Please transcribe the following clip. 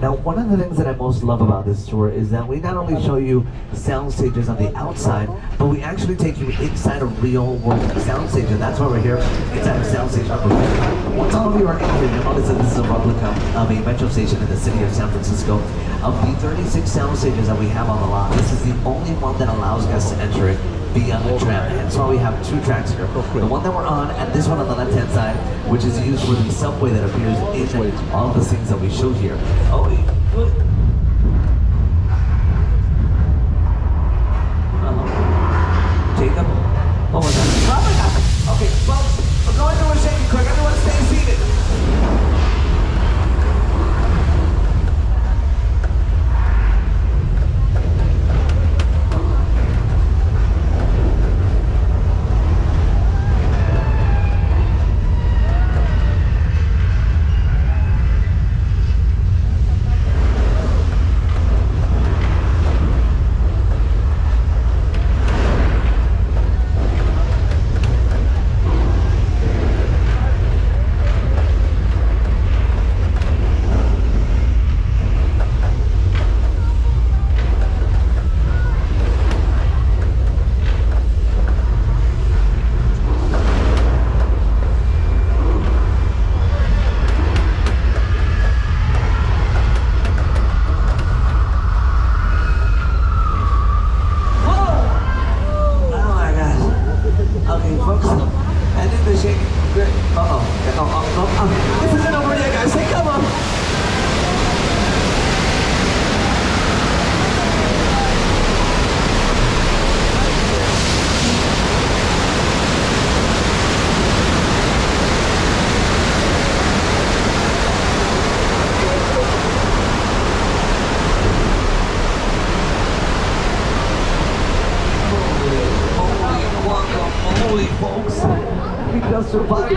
Now, one of the things that I most love about this tour is that we not only show you sound stages on the outside, but we actually take you inside a real world sound stage, and that's why we're here inside of sound stage number 4. Once all of you are in here, you'll notice that this is a replica of a metro station in the city of San Francisco. Of the 36 sound stages that we have on the lot, this is the only one that allows guests to enter it via a tram. And so we have 2 tracks here. The one that we're on, and this one on the left-hand side, which is used for the subway that appears in all the scenes that we show here. Oh, Jacob? Oh my God. Oh my God. Okay, folks, we're going through a shaking quick. Everyone stay seated. This isn't over yet, guys. Hey, come on. Holy folks. We just survived.